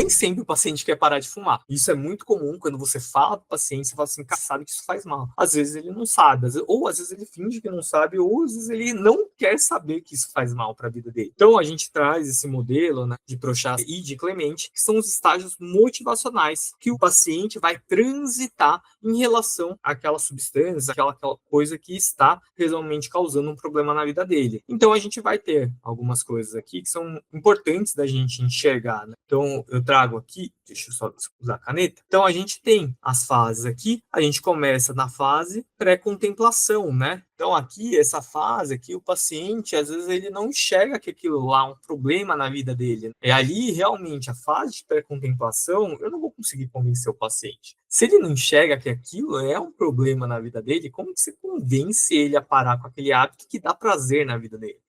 nem sempre o paciente quer parar de fumar. Isso é muito comum quando você fala para o paciente, você fala assim, cara, sabe que isso faz mal. Às vezes ele não sabe, ou às vezes ele finge que não sabe, ou às vezes ele não quer saber que isso faz mal para a vida dele. Então a gente traz esse modelo, né, de Prochaska e de Clement, que são os estágios motivacionais que o paciente vai transitar em relação àquela substância, aquela coisa que está realmente causando um problema na vida dele. Então a gente vai ter algumas coisas aqui que são importantes da gente enxergar, né? Então eu trago aqui, deixa eu só usar a caneta. Então a gente tem as fases aqui, a gente começa na fase pré-contemplação, né? Então aqui, essa fase aqui, o paciente, às vezes ele não enxerga que aquilo lá é um problema na vida dele. É ali, realmente, a fase de pré-contemplação, eu não vou conseguir convencer o paciente. Se ele não enxerga que aquilo é um problema na vida dele, como que você convence ele a parar com aquele hábito que dá prazer na vida dele?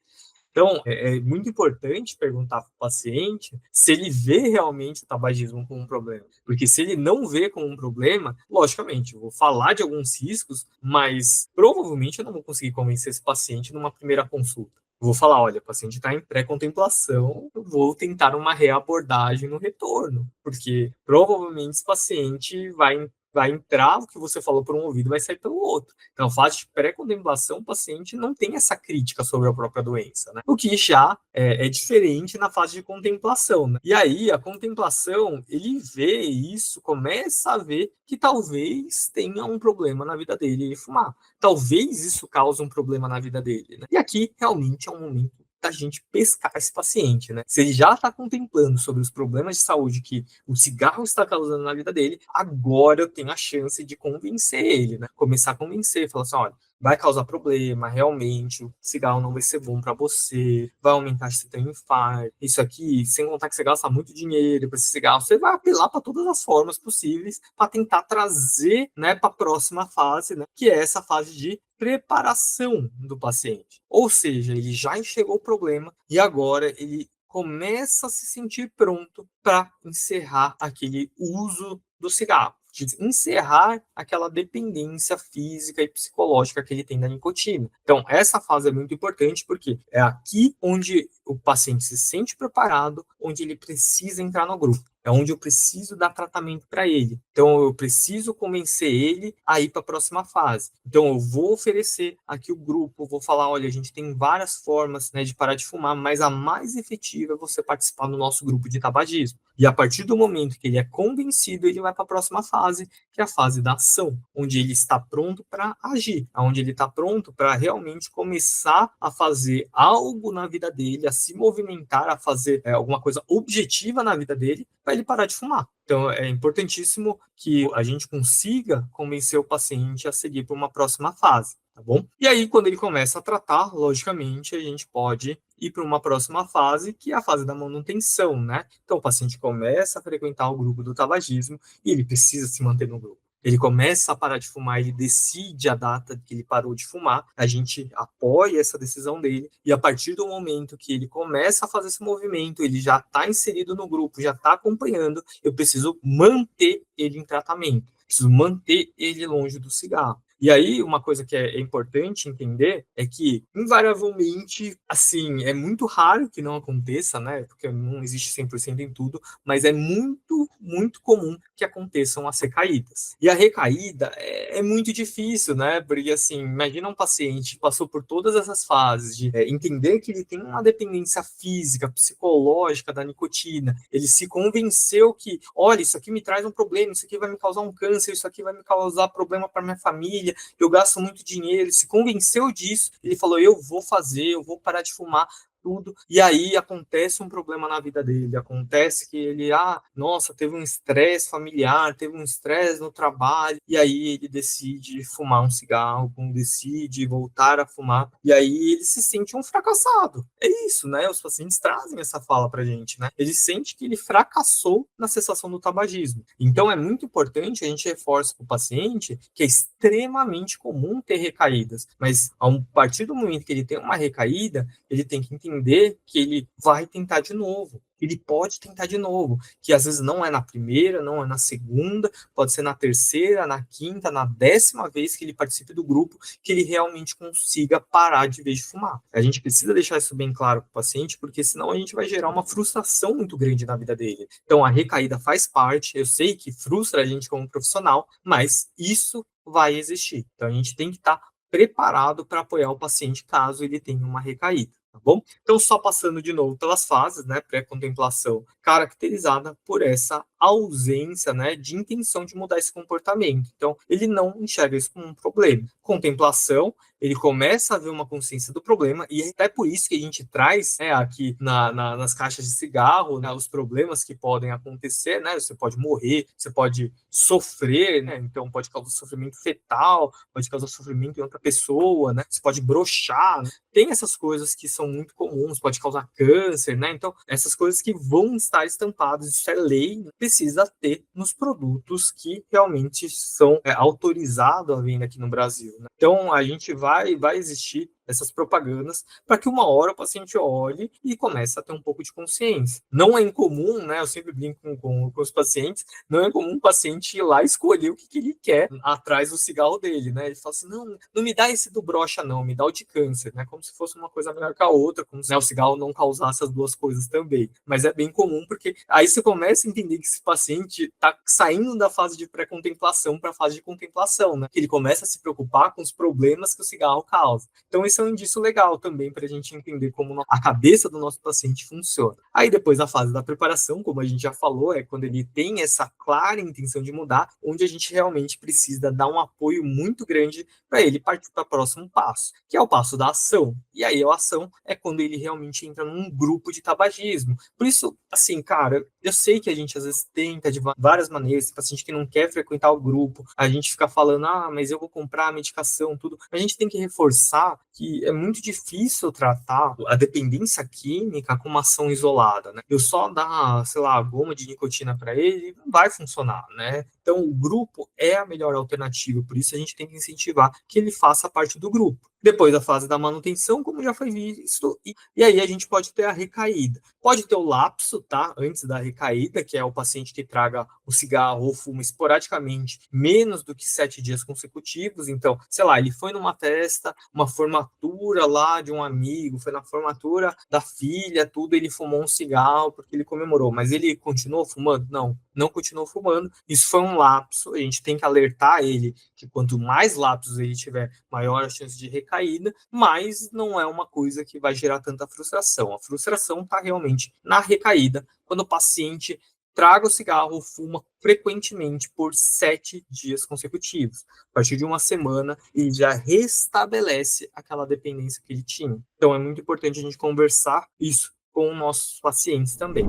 Então, é muito importante perguntar para o paciente se ele vê realmente o tabagismo como um problema. Porque se ele não vê como um problema, logicamente, eu vou falar de alguns riscos, mas provavelmente eu não vou conseguir convencer esse paciente numa primeira consulta. Eu vou falar, olha, o paciente está em pré-contemplação, eu vou tentar uma reabordagem no retorno, porque provavelmente esse paciente vai entrar, o que você falou por um ouvido vai sair pelo outro. Então, a fase de pré-contemplação, o paciente não tem essa crítica sobre a própria doença, né? O que já é diferente na fase de contemplação, né? E aí, a contemplação, ele vê isso, começa a ver que talvez tenha um problema na vida dele fumar. Talvez isso cause um problema na vida dele, né? E aqui, realmente, é um momento da gente pescar esse paciente, né? Se ele já está contemplando sobre os problemas de saúde que o cigarro está causando na vida dele, agora eu tenho a chance de convencer ele, né? Começar a convencer, falar assim, olha, vai causar problema, realmente, o cigarro não vai ser bom para você, vai aumentar a chance de ter um infarto, isso aqui, sem contar que você gasta muito dinheiro para esse cigarro, você vai apelar para todas as formas possíveis para tentar trazer, né, para a próxima fase, né, que é essa fase de preparação do paciente. Ou seja, ele já enxergou o problema e agora ele começa a se sentir pronto para encerrar aquele uso do cigarro, de encerrar aquela dependência física e psicológica que ele tem da nicotina. Então, essa fase é muito importante porque é aqui onde o paciente se sente preparado, onde ele precisa entrar no grupo. É onde eu preciso dar tratamento para ele. Então, eu preciso convencer ele a ir para a próxima fase. Então, eu vou oferecer aqui o grupo, vou falar, olha, a gente tem várias formas, né, de parar de fumar, mas a mais efetiva é você participar do nosso grupo de tabagismo. E a partir do momento que ele é convencido, ele vai para a próxima fase, que é a fase da ação, onde ele está pronto para agir, onde ele está pronto para realmente começar a fazer algo na vida dele, a se movimentar, a fazer alguma coisa objetiva na vida dele, para ele parar de fumar. Então, é importantíssimo que a gente consiga convencer o paciente a seguir para uma próxima fase, tá bom? E aí, quando ele começa a tratar, logicamente, a gente pode ir para uma próxima fase, que é a fase da manutenção, né? Então, o paciente começa a frequentar o grupo do tabagismo e ele precisa se manter no grupo. Ele começa a parar de fumar, ele decide a data que ele parou de fumar, a gente apoia essa decisão dele, e a partir do momento que ele começa a fazer esse movimento, ele já está inserido no grupo, já está acompanhando, eu preciso manter ele em tratamento, preciso manter ele longe do cigarro. E aí, uma coisa que é importante entender é que, invariavelmente, assim, é muito raro que não aconteça, né? Porque não existe 100% em tudo, mas é muito, muito comum que aconteçam as recaídas. E a recaída é muito difícil, né? Porque, assim, imagina um paciente que passou por todas essas fases de entender que ele tem uma dependência física, psicológica da nicotina. Ele se convenceu que, olha, isso aqui me traz um problema, isso aqui vai me causar um câncer, isso aqui vai me causar problema para minha família, eu gasto muito dinheiro. Ele se convenceu disso, ele falou, eu vou fazer, eu vou parar de fumar, tudo, e aí acontece um problema na vida dele, acontece que ele, nossa, teve um estresse familiar, teve um estresse no trabalho, e aí ele decide fumar um cigarro, decide voltar a fumar, e aí ele se sente um fracassado. É isso, né? Os pacientes trazem essa fala pra gente, né? Ele sente que ele fracassou na cessação do tabagismo. Então é muito importante, a gente reforça para o paciente que é extremamente comum ter recaídas, mas a partir do momento que ele tem uma recaída, ele tem que entender que ele vai tentar de novo. ele pode tentar de novo, que às vezes não é na primeira, não é na segunda, pode ser na terceira, na quinta, na 10ª vez que ele participe do grupo, que ele realmente consiga parar de vez de fumar. A gente precisa deixar isso bem claro para o paciente, porque senão a gente vai gerar uma frustração muito grande na vida dele. Então a recaída faz parte, eu sei que frustra a gente como profissional, mas isso vai existir. Então a gente tem que estar preparado para apoiar o paciente caso ele tenha uma recaída. Tá bom? Então, só passando de novo pelas fases, né, pré-contemplação, caracterizada por essa ausência, né, de intenção de mudar esse comportamento. Então, ele não enxerga isso como um problema. Contemplação, ele começa a ver uma consciência do problema, e é até por isso que a gente traz, né, aqui nas caixas de cigarro, né, os problemas que podem acontecer, né, você pode morrer, você pode sofrer, né, então pode causar sofrimento fetal, pode causar sofrimento em outra pessoa, né, você pode brochar, né? Tem essas coisas que são muito comuns, pode causar câncer, né, então essas coisas que vão estar estampadas, isso é lei, precisa ter nos produtos que realmente são autorizados a venda aqui no Brasil, né? Então a gente vai existir essas propagandas para que uma hora o paciente olhe e comece a ter um pouco de consciência. Não é incomum, né? Eu sempre brinco com os pacientes, não é comum o paciente ir lá escolher o que ele quer atrás do cigarro dele, né? Ele fala assim, não me dá esse do brocha não, me dá o de câncer, né? Como se fosse uma coisa melhor que a outra, como se, né, o cigarro não causasse as duas coisas também. Mas é bem comum, porque aí você começa a entender que esse paciente está saindo da fase de pré-contemplação para a fase de contemplação, né? Que ele começa a se preocupar com os problemas que o cigarro causa. Então, esse é um indício legal também para a gente entender como a cabeça do nosso paciente funciona. Aí, depois, a fase da preparação, como a gente já falou, é quando ele tem essa clara intenção de mudar, onde a gente realmente precisa dar um apoio muito grande para ele partir para o próximo passo, que é o passo da ação. E aí, a ação é quando ele realmente entra num grupo de tabagismo. Por isso, assim, cara, eu sei que a gente às vezes tenta de várias maneiras, esse paciente que não quer frequentar o grupo, a gente fica falando, mas eu vou comprar a medicação, tudo. A gente tem que reforçar que é muito difícil tratar a dependência química com uma ação isolada, né? Eu só dar, sei lá, goma de nicotina para ele, não vai funcionar, né? Então, o grupo é a melhor alternativa, por isso a gente tem que incentivar que ele faça parte do grupo. Depois da fase da manutenção, como já foi visto, e aí a gente pode ter a recaída. Pode ter o lapso, tá? Antes da recaída, que é o paciente que traga o cigarro ou fuma esporadicamente menos do que 7 dias consecutivos. Então, sei lá, ele foi numa festa, uma formatura lá de um amigo, foi na formatura da filha, tudo, ele fumou um cigarro porque ele comemorou, mas ele continuou fumando? Não continuou fumando. Isso foi um lapso, a gente tem que alertar ele que quanto mais lapsos ele tiver, maior a chance de recaída, mas não é uma coisa que vai gerar tanta frustração. A frustração está realmente na recaída, quando o paciente traga o cigarro ou fuma frequentemente por 7 dias consecutivos. A partir de uma semana, ele já restabelece aquela dependência que ele tinha. Então, é muito importante a gente conversar isso com nossos pacientes também.